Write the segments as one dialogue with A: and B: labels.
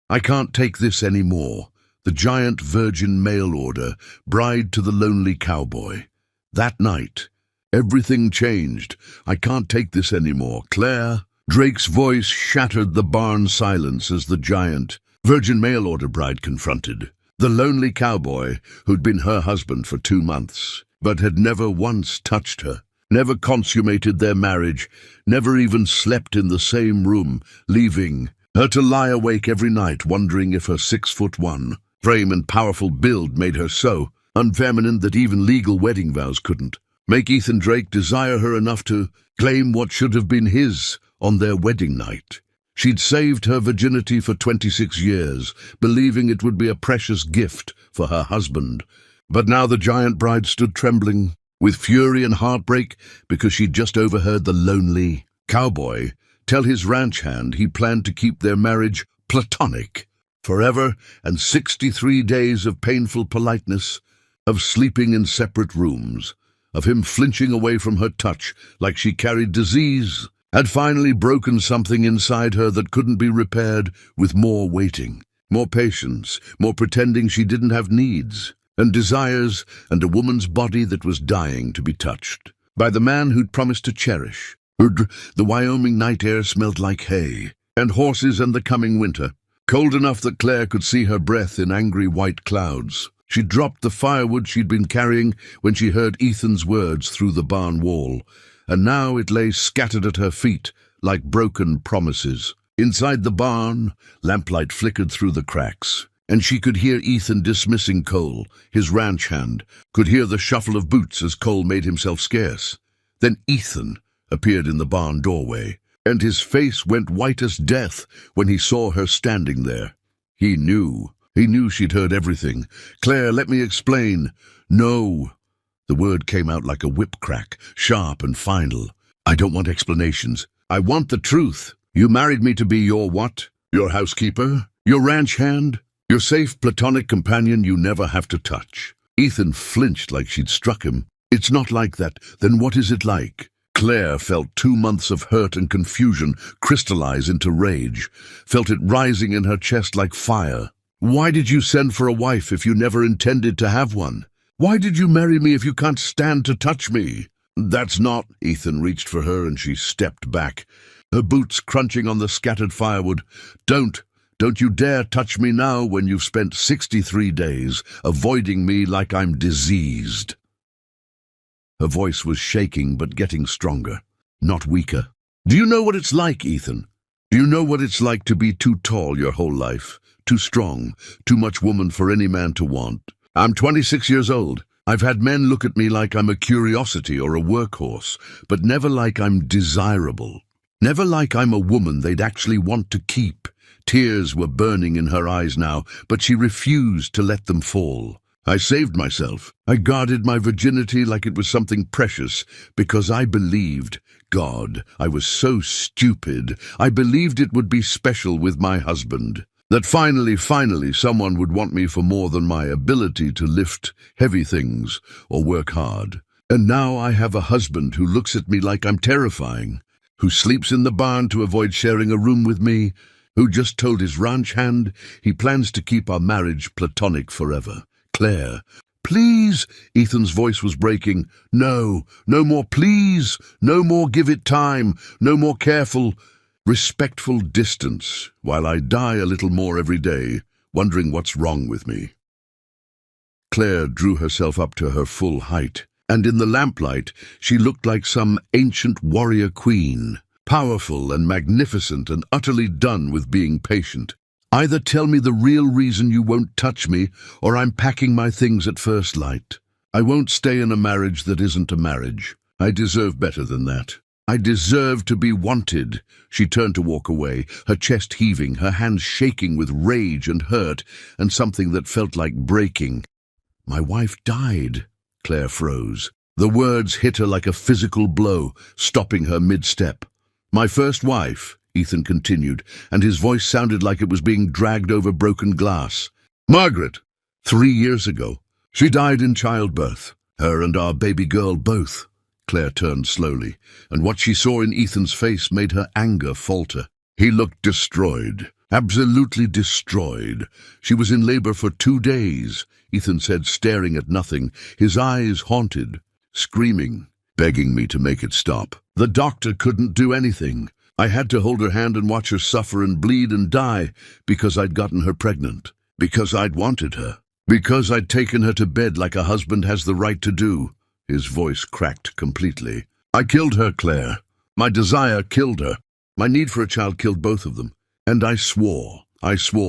A: I can't take this anymore. The giant virgin mail order, bride to the lonely cowboy. That night, everything changed. I can't take this anymore. Claire. Drake's voice shattered the barn silence as the giant virgin mail order bride confronted the lonely cowboy who'd been her husband for 2 months, but had never once touched her, never consummated their marriage, never even slept in the same room, leaving her to lie awake every night wondering if her 6'1" frame and powerful build made her so unfeminine that even legal wedding vows couldn't make Ethan Drake desire her enough to claim what should have been his on their wedding night. She'd saved her virginity for 26 years, believing it would be a precious gift for her husband. But now the giant bride stood trembling with fury and heartbreak because she'd just overheard the lonely cowboy tell his ranch hand he planned to keep their marriage platonic forever, and 63 days of painful politeness, of sleeping in separate rooms, of him flinching away from her touch like she carried disease, had finally broken something inside her that couldn't be repaired with more waiting, more patience, more pretending she didn't have needs and desires, and a woman's body that was dying to be touched by the man who'd promised to cherish. The Wyoming night air smelled like hay and horses and the coming winter, cold enough that Claire could see her breath in angry white clouds. She dropped the firewood she'd been carrying when she heard Ethan's words through the barn wall, and now it lay scattered at her feet like broken promises. Inside the barn, lamplight flickered through the cracks, and she could hear Ethan dismissing Cole, his ranch hand, could hear the shuffle of boots as Cole made himself scarce. Then Ethan appeared in the barn doorway, and his face went white as death when he saw her standing there. He knew she'd heard everything. "Claire, let me explain." "No." The word came out like a whip crack, sharp and final. "I don't want explanations. I want the truth. You married me to be your what? Your housekeeper? Your ranch hand? Your safe platonic companion you never have to touch?" Ethan flinched like she'd struck him. "It's not like that. Then what is it like?" Claire felt 2 months of hurt and confusion crystallize into rage, felt it rising in her chest like fire. "Why did you send for a wife if you never intended to have one? Why did you marry me if you can't stand to touch me?" "That's not—" Ethan reached for her and she stepped back, her boots crunching on the scattered firewood. Don't you dare touch me now when you've spent 63 days avoiding me like I'm diseased." Her voice was shaking but getting stronger, not weaker. "Do you know what it's like, Ethan? Do you know what it's like to be too tall your whole life? Too strong, too much woman for any man to want? I'm 26 years old. I've had men look at me like I'm a curiosity or a workhorse, but never like I'm desirable. Never like I'm a woman they'd actually want to keep." Tears were burning in her eyes now, but she refused to let them fall. "I saved myself. I guarded my virginity like it was something precious because I believed, God, I was so stupid. I believed it would be special with my husband. That finally someone would want me for more than my ability to lift heavy things or work hard. And now I have a husband who looks at me like I'm terrifying, who sleeps in the barn to avoid sharing a room with me, who just told his ranch hand he plans to keep our marriage platonic forever. Claire, please." Ethan's voice was breaking. "No more please. No more give it time. No more careful, respectful distance, while I die a little more every day, wondering what's wrong with me." Claire drew herself up to her full height, and in the lamplight she looked like some ancient warrior queen, powerful and magnificent and utterly done with being patient. "Either tell me the real reason you won't touch me, or I'm packing my things at first light. I won't stay in a marriage that isn't a marriage. I deserve better than that. I deserve to be wanted." She turned to walk away, her chest heaving, her hands shaking with rage and hurt, and something that felt like breaking. "My wife died." Claire froze. The words hit her like a physical blow, stopping her mid-step. "My first wife," Ethan continued, and his voice sounded like it was being dragged over broken glass. "Margaret, 3 years ago. She died in childbirth. Her and our baby girl both." Claire turned slowly, and what she saw in Ethan's face made her anger falter. He looked destroyed, Absolutely destroyed. She was in labor for 2 days, Ethan said, staring at nothing, his eyes haunted, screaming, begging me to make it stop. The doctor couldn't do anything. I had to hold her hand and watch her suffer and bleed and die because I'd gotten her pregnant, because I'd wanted her, because I'd taken her to bed like a husband has the right to do. His voice cracked completely. I killed her, Claire. My desire killed her. My need for a child killed both of them. And I swore,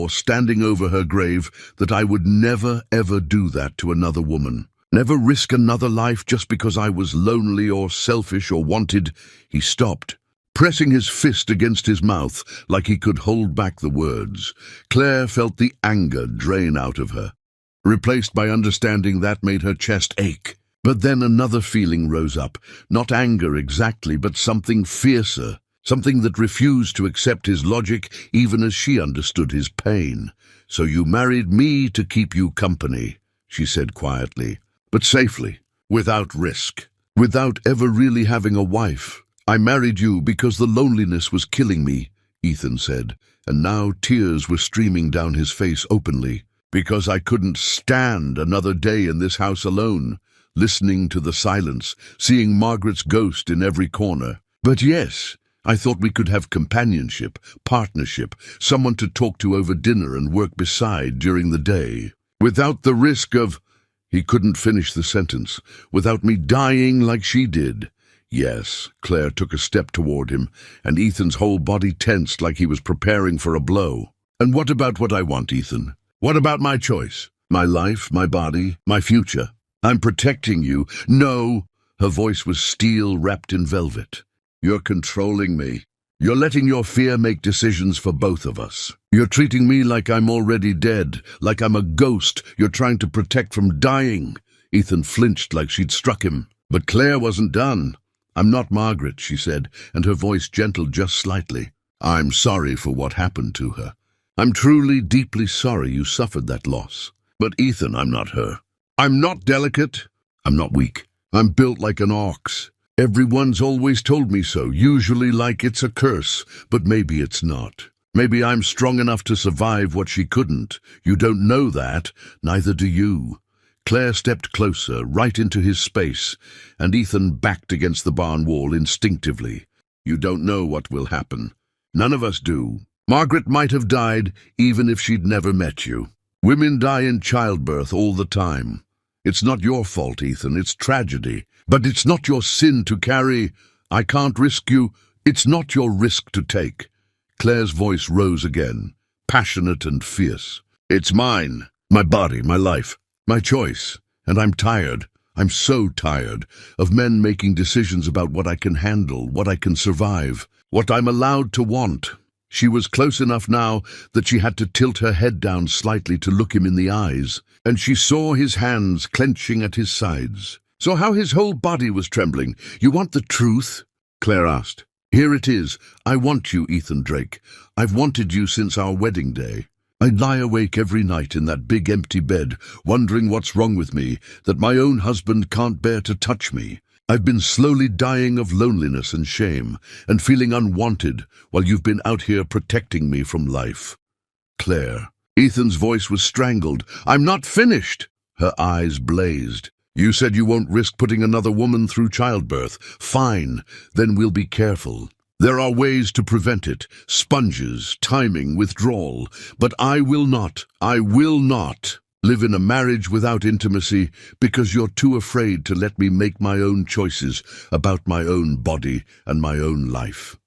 A: standing over her grave, that I would never, ever do that to another woman. Never risk another life just because I was lonely or selfish or wanted. He stopped, pressing his fist against his mouth like he could hold back the words. Claire felt the anger drain out of her. Replaced by understanding that made her chest ache. But then another feeling rose up, not anger exactly, but something fiercer, something that refused to accept his logic even as she understood his pain. So you married me to keep you company, she said quietly, but safely, without risk, without ever really having a wife. I married you because the loneliness was killing me, Ethan said, and now tears were streaming down his face openly, because I couldn't stand another day in this house alone, listening to the silence, seeing Margaret's ghost in every corner. But yes, I thought we could have companionship, partnership, someone to talk to over dinner and work beside during the day, without the risk of... He couldn't finish the sentence, without me dying like she did. Yes, Claire took a step toward him, and Ethan's whole body tensed like he was preparing for a blow. And what about what I want, Ethan? What about my choice? My life, my body, my future? I'm protecting you. No, her voice was steel wrapped in velvet. You're controlling me. You're letting your fear make decisions for both of us. You're treating me like I'm already dead, like I'm a ghost you're trying to protect from dying. Ethan flinched like she'd struck him. But Claire wasn't done. I'm not Margaret, she said, and her voice gentled just slightly. I'm sorry for what happened to her. I'm truly, deeply sorry you suffered that loss. But Ethan, I'm not her. I'm not delicate. I'm not weak. I'm built like an ox. Everyone's always told me so, usually like it's a curse, but maybe it's not. Maybe I'm strong enough to survive what she couldn't. You don't know that, neither do you. Claire stepped closer, right into his space, and Ethan backed against the barn wall instinctively. You don't know what will happen. None of us do. Margaret might have died even if she'd never met you. Women die in childbirth all the time. It's not your fault, Ethan, it's tragedy. But it's not your sin to carry. I can't risk you. It's not your risk to take. Claire's voice rose again, passionate and fierce. It's mine, my body, my life, my choice. And I'm tired. I'm so tired of men making decisions about what I can handle, what I can survive, what I'm allowed to want. She was close enough now that she had to tilt her head down slightly to look him in the eyes, and she saw his hands clenching at his sides. Saw how his whole body was trembling. You want the truth? Claire asked. Here it is. I want you, Ethan Drake. I've wanted you since our wedding day. I lie awake every night in that big empty bed, wondering what's wrong with me, that my own husband can't bear to touch me. I've been slowly dying of loneliness and shame, and feeling unwanted, while you've been out here protecting me from life. Claire. Ethan's voice was strangled. I'm not finished. Her eyes blazed. You said you won't risk putting another woman through childbirth. Fine, then we'll be careful. There are ways to prevent it. Sponges, timing, withdrawal. But I will not live in a marriage without intimacy because you're too afraid to let me make my own choices about my own body and my own life.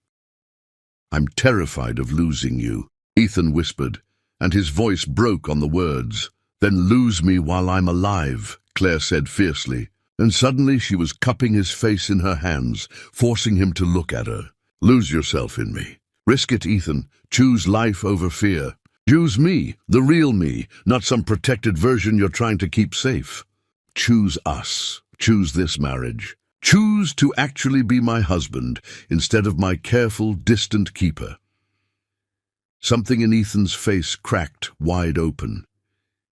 A: I'm terrified of losing you, Ethan whispered, and his voice broke on the words. Then lose me while I'm alive, Claire said fiercely, and suddenly she was cupping his face in her hands, forcing him to look at her. Lose yourself in me. Risk it, Ethan. Choose life over fear. Choose me, the real me, not some protected version you're trying to keep safe. Choose us. Choose this marriage. Choose to actually be my husband instead of my careful, distant keeper. Something in Ethan's face cracked wide open.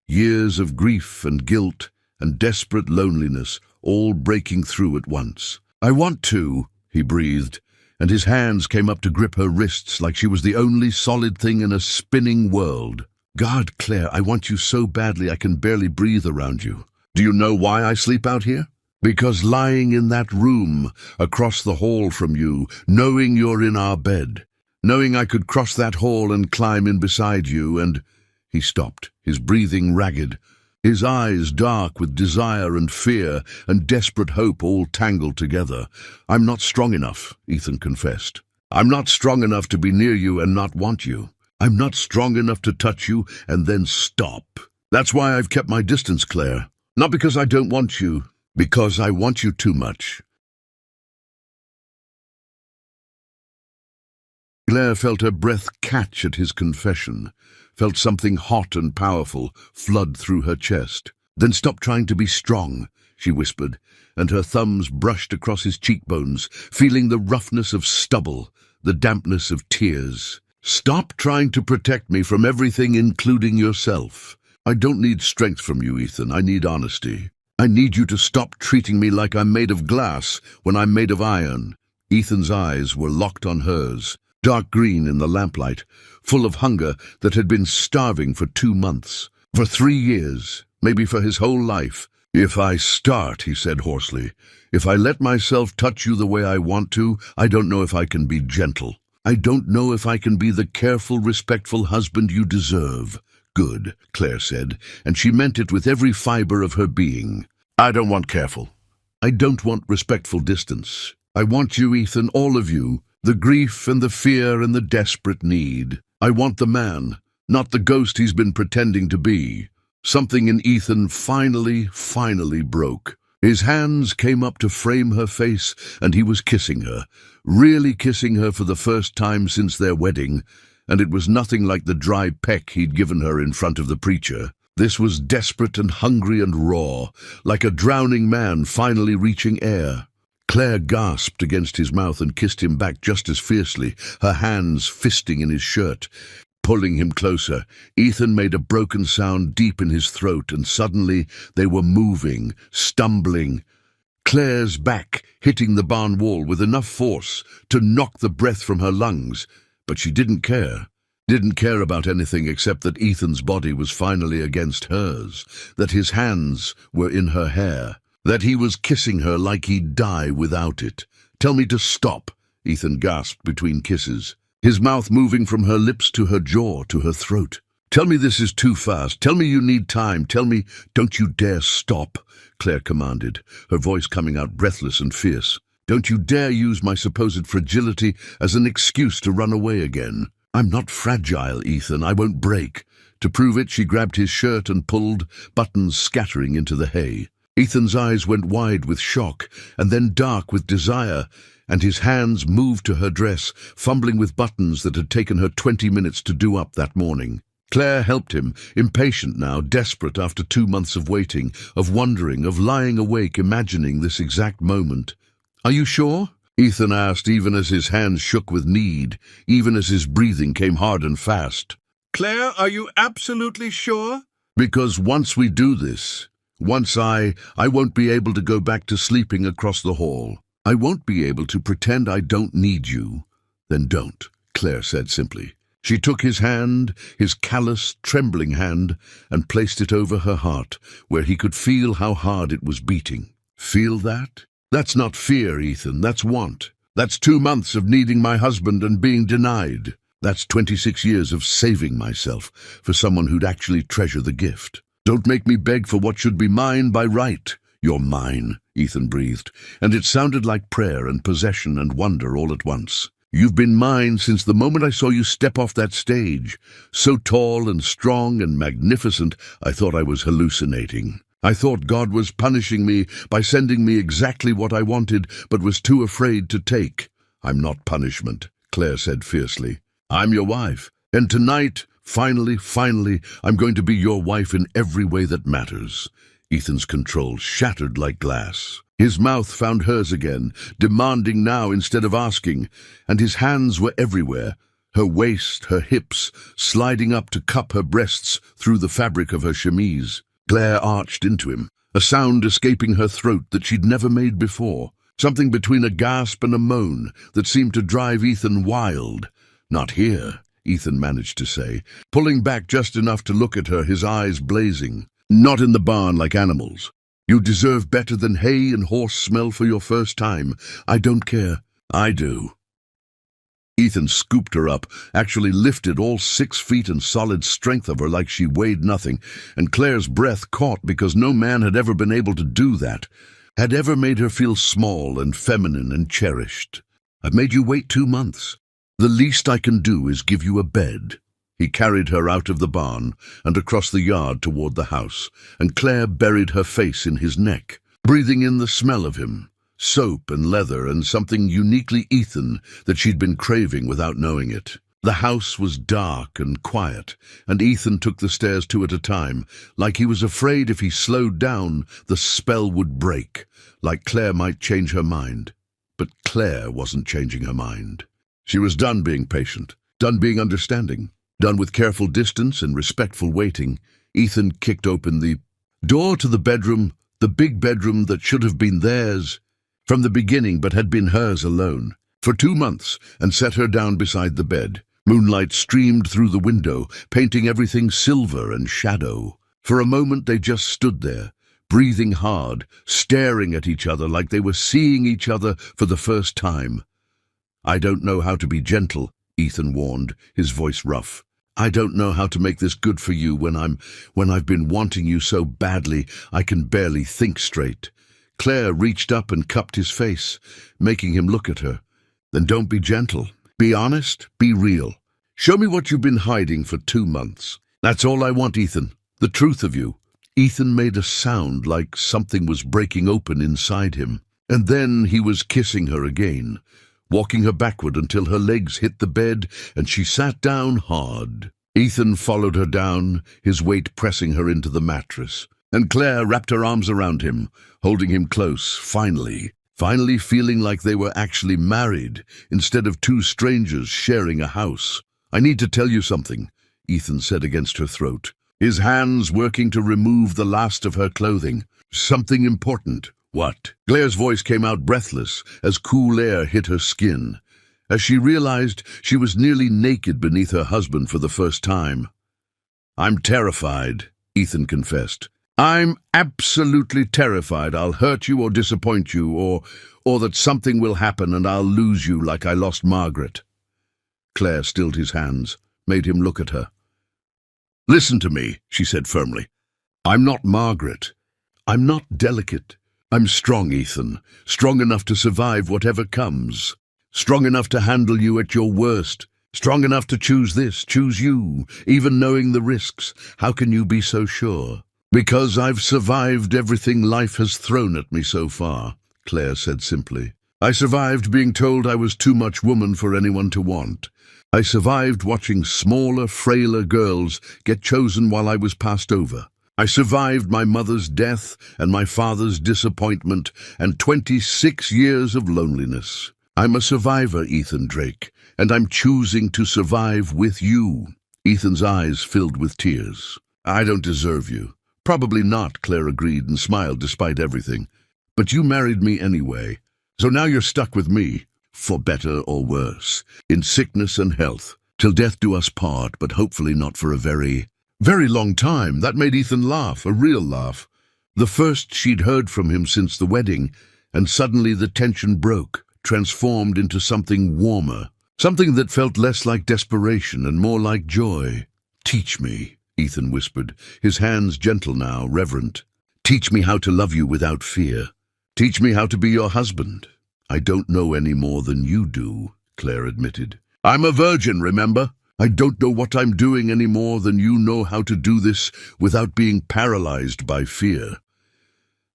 A: Years of grief and guilt and desperate loneliness all breaking through at once. I want to, he breathed, and his hands came up to grip her wrists like she was the only solid thing in a spinning world. "God, Claire, I want you so badly I can barely breathe around you. Do you know why I sleep out here? Because lying in that room, across the hall from you, knowing you're in our bed, knowing I could cross that hall and climb in beside you and—" He stopped, his breathing ragged, his eyes dark with desire and fear and desperate hope all tangled together. "I'm not strong enough," Ethan confessed. "I'm not strong enough to be near you and not want you. I'm not strong enough to touch you and then stop. That's why I've kept my distance, Claire. Not because I don't want you, because I want you too much." Claire felt her breath catch at his confession, felt something hot and powerful flood through her chest. "Then stop trying to be strong," she whispered, and her thumbs brushed across his cheekbones, feeling the roughness of stubble, the dampness of tears. "Stop trying to protect me from everything, including yourself. I don't need strength from you, Ethan. I need honesty. I need you to stop treating me like I'm made of glass when I'm made of iron." Ethan's eyes were locked on hers, dark green in the lamplight, full of hunger that had been starving for 2 months, for 3 years, maybe for his whole life. "If I start," he said hoarsely, "if I let myself touch you the way I want to, I don't know if I can be gentle. I don't know if I can be the careful, respectful husband you deserve." "Good," Claire said, and she meant it with every fiber of her being. "I don't want careful. I don't want respectful distance. I want you, Ethan, all of you, the grief and the fear and the desperate need. I want the man, not the ghost he's been pretending to be." Something in Ethan finally broke. His hands came up to frame her face, and he was kissing her, really kissing her for the first time since their wedding, and it was nothing like the dry peck he'd given her in front of the preacher. This was desperate and hungry and raw, like a drowning man finally reaching air. Claire gasped against his mouth and kissed him back just as fiercely, her hands fisting in his shirt. Pulling him closer, Ethan made a broken sound deep in his throat, and suddenly they were moving, stumbling. Claire's back hitting the barn wall with enough force to knock the breath from her lungs, but she didn't care. Didn't care about anything except that Ethan's body was finally against hers, that his hands were in her hair, that he was kissing her like he'd die without it. "Tell me to stop," Ethan gasped between kisses, his mouth moving from her lips to her jaw to her throat. "Tell me this is too fast. Tell me you need time. Tell me—" "Don't you dare stop," Claire commanded, her voice coming out breathless and fierce. "Don't you dare use my supposed fragility as an excuse to run away again. I'm not fragile, Ethan. I won't break." To prove it, she grabbed his shirt and pulled, buttons scattering into the hay. Ethan's eyes went wide with shock, and then dark with desire, and his hands moved to her dress, fumbling with buttons that had taken her 20 minutes to do up that morning. Claire helped him, impatient now, desperate after 2 months of waiting, of wondering, of lying awake imagining this exact moment. "Are you sure?" Ethan asked, even as his hands shook with need, even as his breathing came hard and fast.
B: "Claire, are you absolutely sure?"
A: "Because once we do this, once I won't be able to go back to sleeping across the hall. I won't be able to pretend I don't need you." "Then don't," Claire said simply. She took his hand, his callous, trembling hand, and placed it over her heart, where he could feel how hard it was beating. "Feel that? That's not fear, Ethan, that's want. That's 2 months of needing my husband and being denied. That's 26 years of saving myself for someone who'd actually treasure the gift. Don't make me beg for what should be mine by right." "You're mine," Ethan breathed, and it sounded like prayer and possession and wonder all at once. "You've been mine since the moment I saw you step off that stage. So tall and strong and magnificent, I thought I was hallucinating. I thought God was punishing me by sending me exactly what I wanted, but was too afraid to take." "I'm not punishment," Claire said fiercely. "I'm your wife, and tonight, finally, I'm going to be your wife in every way that matters." Ethan's control shattered like glass. His mouth found hers again, demanding now instead of asking, and his hands were everywhere, her waist, her hips, sliding up to cup her breasts through the fabric of her chemise. Claire arched into him, a sound escaping her throat that she'd never made before. something between a gasp and a moan that seemed to drive Ethan wild. "Not here," Ethan managed to say, pulling back just enough to look at her, his eyes blazing. "Not in the barn like animals. You deserve better than hay and horse smell for your first time. I don't care." "I do." Ethan scooped her up, actually lifted all 6 feet and solid strength of her like she weighed nothing, and Claire's breath caught because no man had ever been able to do that, had ever made her feel small and feminine and cherished. "I've made you wait 2 months. The least I can do is give you a bed." He carried her out of the barn and across the yard toward the house, and Claire buried her face in his neck, breathing in the smell of him, soap and leather and something uniquely Ethan that she'd been craving without knowing it. The house was dark and quiet, and Ethan took the stairs 2 at a time, like he was afraid if he slowed down, the spell would break, like Claire might change her mind. But Claire wasn't changing her mind. She was done being patient, done being understanding, done with careful distance and respectful waiting. Ethan kicked open the door to the bedroom, the big bedroom that should have been theirs from the beginning but had been hers alone, for 2 months, and set her down beside the bed. Moonlight streamed through the window, painting everything silver and shadow. For a moment they just stood there, breathing hard, staring at each other like they were seeing each other for the first time. "I don't know how to be gentle," Ethan warned, his voice rough. "I don't know how to make this good for you when I've been wanting you so badly I can barely think straight." Claire reached up and cupped his face, making him look at her. "Then don't be gentle. Be honest, be real. Show me what you've been hiding for 2 months. That's all I want, Ethan. The truth of you." Ethan made a sound like something was breaking open inside him, and then he was kissing her again, walking her backward until her legs hit the bed and she sat down hard. Ethan followed her down, his weight pressing her into the mattress, and Claire wrapped her arms around him, holding him close, finally feeling like they were actually married instead of 2 strangers sharing a house. "I need to tell you something," Ethan said against her throat, his hands working to remove the last of her clothing. "Something important." "What?" Claire's voice came out breathless as cool air hit her skin, as she realized she was nearly naked beneath her husband for the first time. "I'm terrified," Ethan confessed. "I'm absolutely terrified I'll hurt you or disappoint you, or that something will happen and I'll lose you like I lost Margaret." Claire stilled his hands, made him look at her. "Listen to me," she said firmly. "I'm not Margaret. I'm not delicate. I'm strong, Ethan, strong enough to survive whatever comes, strong enough to handle you at your worst, strong enough to choose this, choose you, even knowing the risks. How can you be so sure?" "Because I've survived everything life has thrown at me so far," Claire said simply. "I survived being told I was too much woman for anyone to want. I survived watching smaller, frailer girls get chosen while I was passed over. I survived my mother's death and my father's disappointment and 26 years of loneliness. I'm a survivor, Ethan Drake, and I'm choosing to survive with you." Ethan's eyes filled with tears. "I don't deserve you." "Probably not," Claire agreed and smiled despite everything. "But you married me anyway, so now you're stuck with me, for better or worse, in sickness and health, till death do us part, but hopefully not for a very, very long time." That made Ethan laugh, a real laugh. The first she'd heard from him since the wedding, and suddenly the tension broke, transformed into something warmer, something that felt less like desperation and more like joy. "Teach me," Ethan whispered, his hands gentle now, reverent. "Teach me how to love you without fear. Teach me how to be your husband." "I don't know any more than you do," Claire admitted. "I'm a virgin, remember? I don't know what I'm doing any more than you know how to do this without being paralyzed by fear."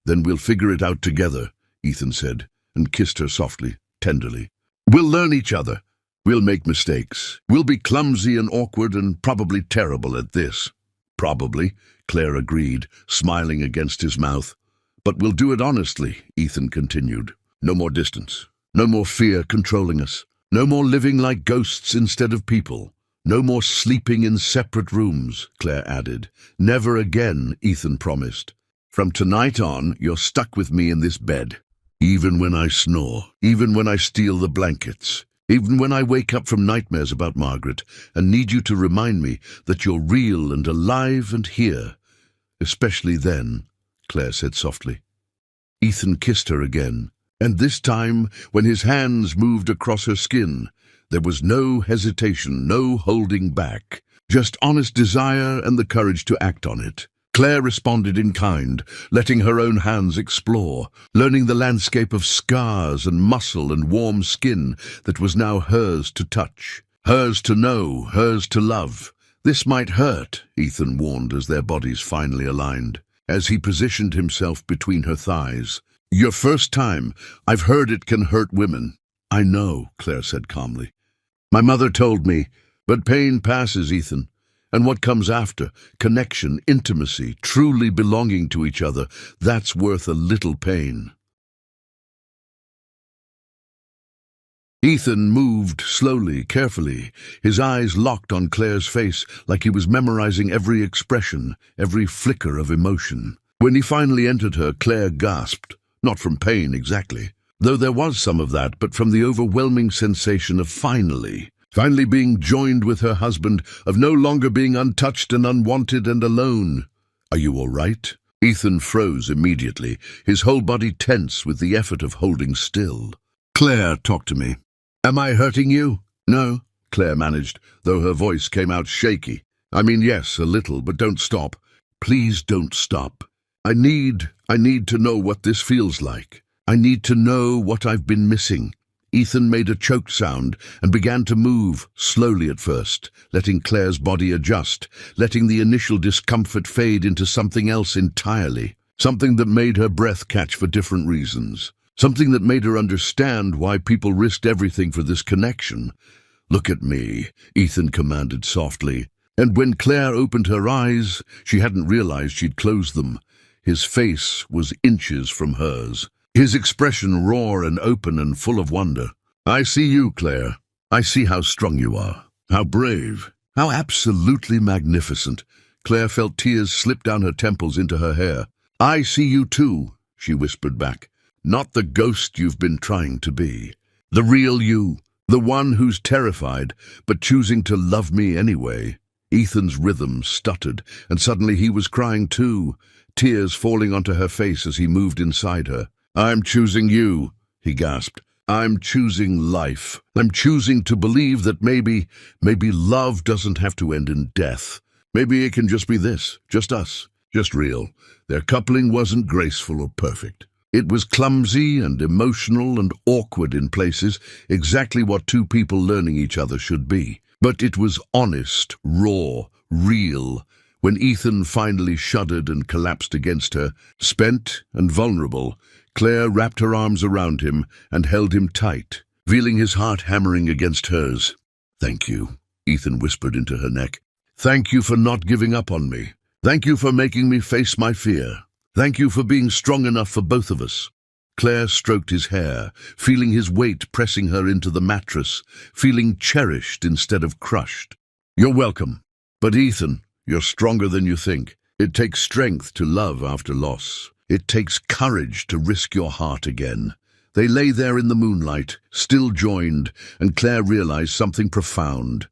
A: "Then we'll figure it out together," Ethan said, and kissed her softly, tenderly. "We'll learn each other. We'll make mistakes. We'll be clumsy and awkward and probably terrible at this." "Probably," Claire agreed, smiling against his mouth. "But we'll do it honestly," Ethan continued. "No more distance. No more fear controlling us. No more living like ghosts instead of people. No more sleeping in separate rooms," Claire added. "Never again," Ethan promised. "From tonight on, you're stuck with me in this bed." Even when I snore, even when I steal the blankets, even when I wake up from nightmares about Margaret and need you to remind me that you're real and alive and here. Especially then, Claire said softly. Ethan kissed her again, and this time, when his hands moved across her skin, there was no hesitation, no holding back, just honest desire and the courage to act on it. Claire responded in kind, letting her own hands explore, learning the landscape of scars and muscle and warm skin that was now hers to touch, hers to know, hers to love. This might hurt, Ethan warned as their bodies finally aligned, as he positioned himself between her thighs. Your first time, I've heard it can hurt women. I know, Claire said calmly. My mother told me, but pain passes, Ethan. And what comes after, connection, intimacy, truly belonging to each other, that's worth a little pain. Ethan moved slowly, carefully, his eyes locked on Claire's face like he was memorizing every expression, every flicker of emotion. When he finally entered her, Claire gasped, not from pain exactly, though there was some of that, but from the overwhelming sensation of finally being joined with her husband, of no longer being untouched and unwanted and alone. Are you all right? Ethan froze immediately, his whole body tense with the effort of holding still. Claire, talk to me. Am I hurting you? No, Claire managed, though her voice came out shaky. I mean, yes, a little, but don't stop. Please don't stop. I need to know what this feels like. I need to know what I've been missing. Ethan made a choked sound and began to move, slowly at first, letting Claire's body adjust, letting the initial discomfort fade into something else entirely, something that made her breath catch for different reasons, something that made her understand why people risked everything for this connection. Look at me, Ethan commanded softly, and when Claire opened her eyes, she hadn't realized she'd closed them. His face was inches from hers, his expression raw and open and full of wonder. I see you, Claire. I see how strong you are, how brave, how absolutely magnificent. Claire felt tears slip down her temples into her hair. I see you too, she whispered back. Not the ghost you've been trying to be. The real you, the one who's terrified, but choosing to love me anyway. Ethan's rhythm stuttered, and suddenly he was crying too, tears falling onto her face as he moved inside her. I'm choosing you, he gasped. I'm choosing life. I'm choosing to believe that maybe love doesn't have to end in death. Maybe it can just be this, just us, just real. Their coupling wasn't graceful or perfect. It was clumsy and emotional and awkward in places, exactly what two people learning each other should be. But it was honest, raw, real. When Ethan finally shuddered and collapsed against her, spent and vulnerable, Claire wrapped her arms around him and held him tight, feeling his heart hammering against hers. Thank you, Ethan whispered into her neck. Thank you for not giving up on me. Thank you for making me face my fear. Thank you for being strong enough for both of us. Claire stroked his hair, feeling his weight pressing her into the mattress, feeling cherished instead of crushed. You're welcome. But Ethan, you're stronger than you think. It takes strength to love after loss. It takes courage to risk your heart again. They lay there in the moonlight, still joined, and Claire realized something profound.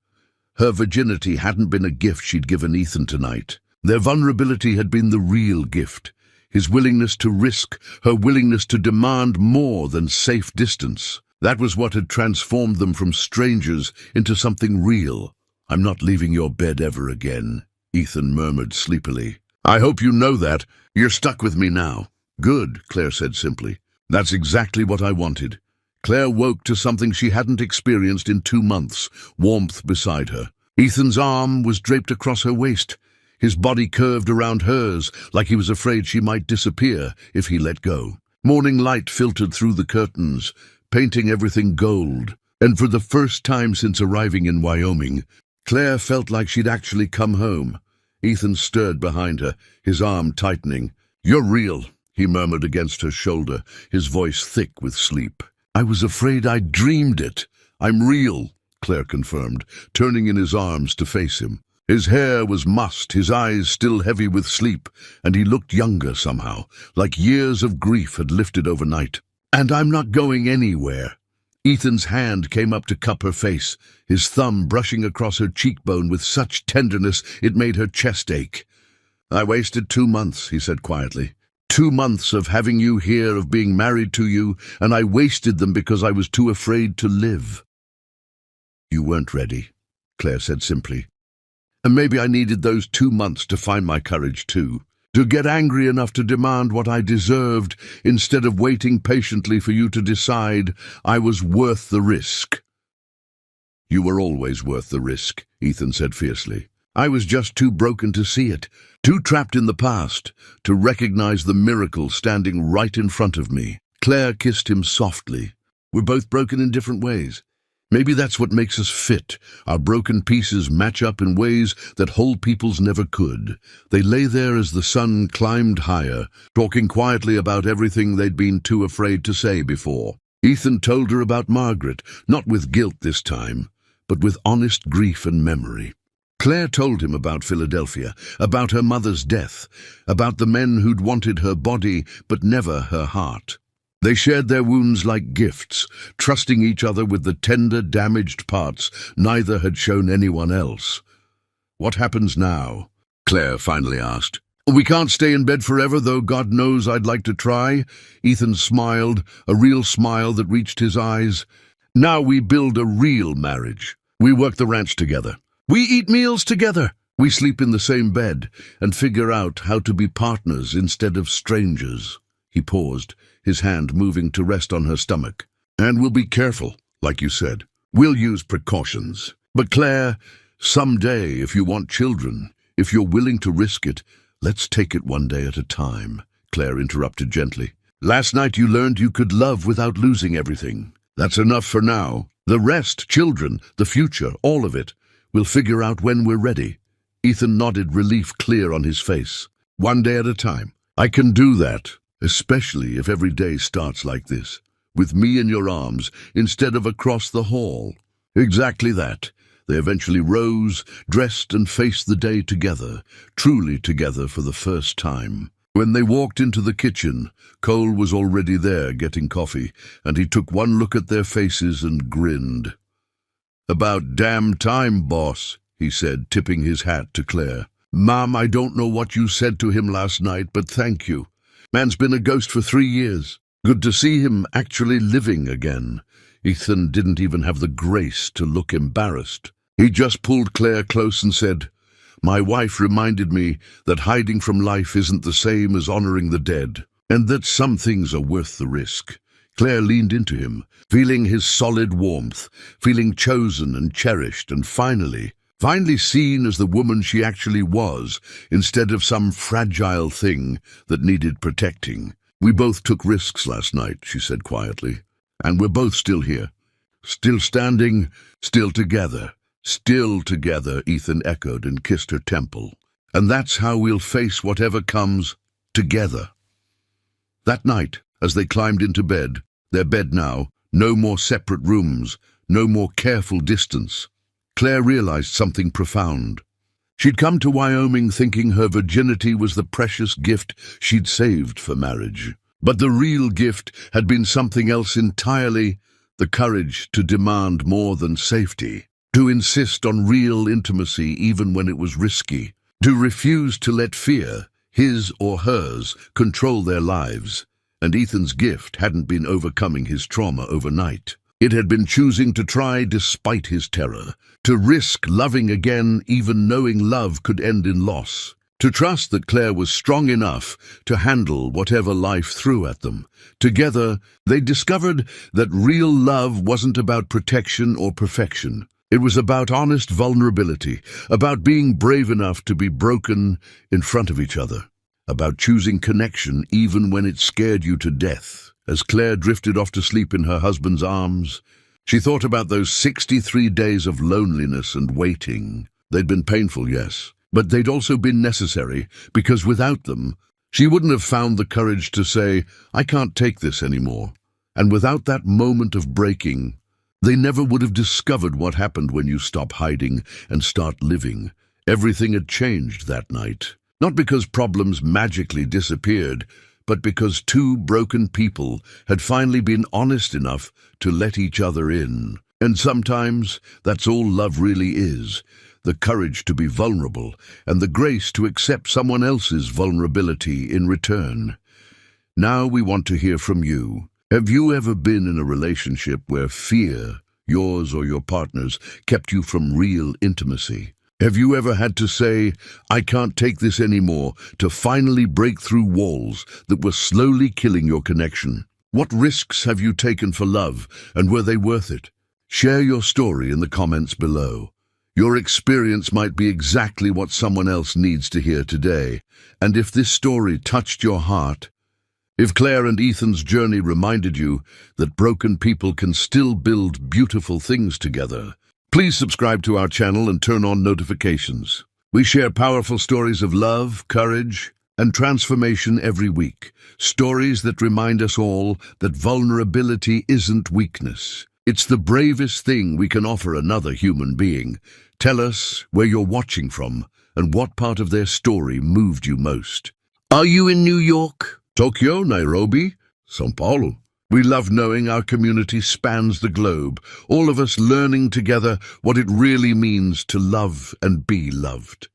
A: Her virginity hadn't been a gift she'd given Ethan tonight. Their vulnerability had been the real gift. His willingness to risk, her willingness to demand more than safe distance. That was what had transformed them from strangers into something real. I'm not leaving your bed ever again, Ethan murmured sleepily. I hope you know that. You're stuck with me now. Good, Claire said simply. That's exactly what I wanted. Claire woke to something she hadn't experienced in 2 months, warmth beside her. Ethan's arm was draped across her waist, his body curved around hers like he was afraid she might disappear if he let go. Morning light filtered through the curtains, painting everything gold, and for the first time since arriving in Wyoming, Claire felt like she'd actually come home. Ethan stirred behind her, his arm tightening. You're real, he murmured against her shoulder, his voice thick with sleep. I was afraid I'd dreamed it. I'm real, Claire confirmed, turning in his arms to face him. His hair was mussed, his eyes still heavy with sleep, and he looked younger somehow, like years of grief had lifted overnight. And I'm not going anywhere. Ethan's hand came up to cup her face, his thumb brushing across her cheekbone with such tenderness it made her chest ache. I wasted 2 months, he said quietly. 2 months of having you here, of being married to you, and I wasted them because I was too afraid to live. You weren't ready, Claire said simply. And maybe I needed those 2 months to find my courage too. To get angry enough to demand what I deserved, instead of waiting patiently for you to decide I was worth the risk. You were always worth the risk, Ethan said fiercely. I was just too broken to see it, too trapped in the past, to recognize the miracle standing right in front of me. Claire kissed him softly. We're both broken in different ways. Maybe that's what makes us fit. Our broken pieces match up in ways that whole peoples never could. They lay there as the sun climbed higher, talking quietly about everything they'd been too afraid to say before. Ethan told her about Margaret, not with guilt this time, but with honest grief and memory. Claire told him about Philadelphia, about her mother's death, about the men who'd wanted her body but never her heart. They shared their wounds like gifts, trusting each other with the tender, damaged parts neither had shown anyone else. What happens now? Claire finally asked. We can't stay in bed forever, though God knows I'd like to try. Ethan smiled, a real smile that reached his eyes. Now we build a real marriage. We work the ranch together. We eat meals together. We sleep in the same bed and figure out how to be partners instead of strangers. He paused, his hand moving to rest on her stomach. And we'll be careful, like you said. We'll use precautions. But Claire, someday, if you want children, if you're willing to risk it, let's take it one day at a time, Claire interrupted gently. Last night you learned you could love without losing everything. That's enough for now. The rest, children, the future, all of it, we'll figure out when we're ready. Ethan nodded, relief clear on his face. One day at a time. I can do that, especially if every day starts like this, with me in your arms instead of across the hall. Exactly that. They eventually rose, dressed, and faced the day together, truly together for the first time. When they walked into the kitchen, Cole was already there getting coffee, and he took one look at their faces and grinned. About damn time, boss, he said, tipping his hat to Claire. Mom, I don't know what you said to him last night, but thank you. Man's been a ghost for 3 years. Good to see him actually living again. Ethan didn't even have the grace to look embarrassed. He just pulled Claire close and said, My wife reminded me that hiding from life isn't the same as honoring the dead, and that some things are worth the risk. Claire leaned into him, feeling his solid warmth, feeling chosen and cherished, and finally seen as the woman she actually was, instead of some fragile thing that needed protecting. We both took risks last night, she said quietly, and we're both still here. Still standing, still together. Still together, Ethan echoed and kissed her temple. And that's how we'll face whatever comes, together. That night, as they climbed into bed, their bed now, no more separate rooms, no more careful distance, Claire realized something profound. She'd come to Wyoming thinking her virginity was the precious gift she'd saved for marriage. But the real gift had been something else entirely, the courage to demand more than safety, to insist on real intimacy even when it was risky, to refuse to let fear, his or hers, control their lives. And Ethan's gift hadn't been overcoming his trauma overnight. It had been choosing to try despite his terror, to risk loving again even knowing love could end in loss, to trust that Claire was strong enough to handle whatever life threw at them. Together, they discovered that real love wasn't about protection or perfection. It was about honest vulnerability, about being brave enough to be broken in front of each other, about choosing connection even when it scared you to death. As Claire drifted off to sleep in her husband's arms, she thought about those 63 days of loneliness and waiting. They'd been painful, yes, but they'd also been necessary, because without them, she wouldn't have found the courage to say, I can't take this anymore. And without that moment of breaking, they never would have discovered what happened when you stop hiding and start living. Everything had changed that night. Not because problems magically disappeared, but because two broken people had finally been honest enough to let each other in. And sometimes that's all love really is, the courage to be vulnerable and the grace to accept someone else's vulnerability in return. Now we want to hear from you. Have you ever been in a relationship where fear, yours or your partner's, kept you from real intimacy? Have you ever had to say, "I can't take this anymore," to finally break through walls that were slowly killing your connection? What risks have you taken for love, and were they worth it? Share your story in the comments below. Your experience might be exactly what someone else needs to hear today. And if this story touched your heart, if Claire and Ethan's journey reminded you that broken people can still build beautiful things together, please subscribe to our channel and turn on notifications. We share powerful stories of love, courage, and transformation every week. Stories that remind us all that vulnerability isn't weakness. It's the bravest thing we can offer another human being. Tell us where you're watching from and what part of their story moved you most. Are you in New York, Tokyo, Nairobi, São Paulo? We love knowing our community spans the globe, all of us learning together what it really means to love and be loved.